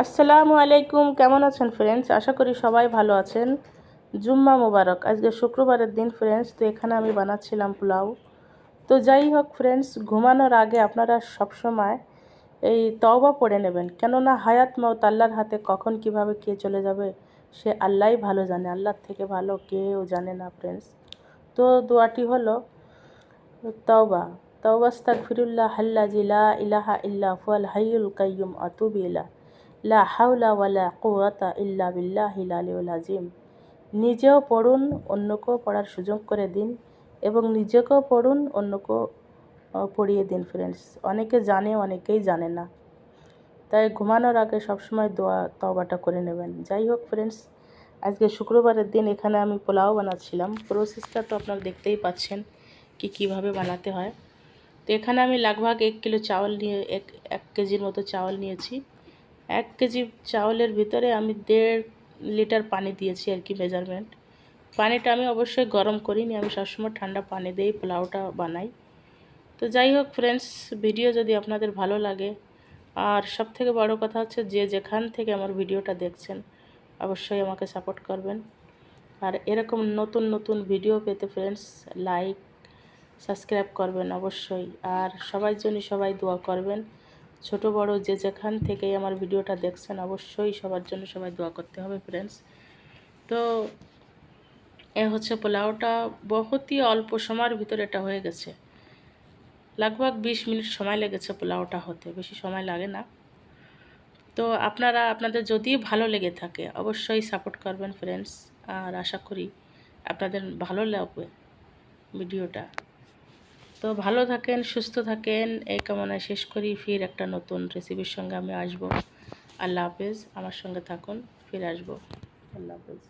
আসসালামু আলাইকুম, কেমন আছেন ফ্রেন্ডস? আশা করি সবাই ভালো আছেন। জুম্মা মোবারক। আজকে শুক্রবারের দিন ফ্রেন্ডস, তো এখানে আমি বানাচ্ছিলাম পোলাও। তো যাই হোক ফ্রেন্ডস, ঘুমানোর আগে আপনারা সবসময় এই তওবা পড়ে নেবেন, কেননা হায়াত মওত আল্লাহর হাতে, কখন কিভাবে কে চলে যাবে সে আল্লাহই ভালো জানে, আল্লাহর থেকে ভালো কেউ জানে না ফ্রেন্ডস। তো দোয়াটি হলো তওবা তওবা আস্তাগফিরুল্লাহ আল্লাযী লা ইলাহা ইল্লা হুয়াল হাইয়ুল কাইয়্যুম আতুবু ইলাইহি লা হাওলা ওয়ালা কুওয়াতা ইল্লা বিল্লাহিল আলিয়্যিল আযীম। নিজেও পড়ুন, অন্যকেও পড়ার সুযোগ করে দিন, এবং নিজেকেও পড়ুন, অন্যকেও পড়িয়ে দিন ফ্রেন্ডস। অনেকে জানে, অনেকেই জানে না, তাই ঘুমানোর আগে সবসময় দোয়া তওবাটা করে নেবেন। যাই হোক ফ্রেন্ডস, আজকে শুক্রবারের দিন এখানে আমি পোলাও বানাচ্ছিলাম। প্রসেসটা তো আপনারা দেখতেই পাচ্ছেন কীভাবে বানাতে হয়। তো এখানে আমি লাগভাগ 1 কিলো চাউল নিয়ে এক কেজির মতো চাউল নিয়েছি। 1 কেজি চাউলের ভিতরে আমি 1.5 লিটার পানি দিয়েছি আর কি, মেজারমেন্ট। পানিটা আমি অবশ্যই গরম করিনি, আমি সবসময় ঠান্ডা পানি দিয়েই পোলাওটা বানাই। তো যাই হোক ফ্রেন্ডস, ভিডিও যদি আপনাদের ভালো লাগে, আর সবথেকে বড় কথা হচ্ছে যে যেখান থেকে আমার ভিডিওটা দেখছেন অবশ্যই আমাকে সাপোর্ট করবেন। আর এরকম নতুন নতুন ভিডিও পেতে ফ্রেন্ডস লাইক সাবস্ক্রাইব করবেন অবশ্যই। আর সবার জন্য সবাই দোয়া করবেন, ছোট বড় যে যেখান থেকেই আমার ভিডিওটা দেখছেন অবশ্যই সবার জন্য সবাই দোয়া করতে হবে ফ্রেন্ডস। তো এ হচ্ছে পোলাওটা, বহুতই অল্প সময়ের ভিতরে এটা হয়ে গেছে। লাগভাগ 20 মিনিট সময় লেগেছে পোলাওটা হতে, বেশি সময় লাগে না। তো আপনাদের যদি ভালো লেগে থাকে অবশ্যই সাপোর্ট করবেন ফ্রেন্ডস। আর আশা করি আপনাদের ভালো লাগবে ভিডিওটা। তো ভালো থাকেন, সুস্থ থাকেন, এই কামনায় শেষ করি। ফির একটা নতুন রেসিপির সঙ্গে আমি আসবো। আল্লাহ হাফেজ। আমার সঙ্গে থাকুন, ফিরে আসবো। আল্লাহ হাফেজ।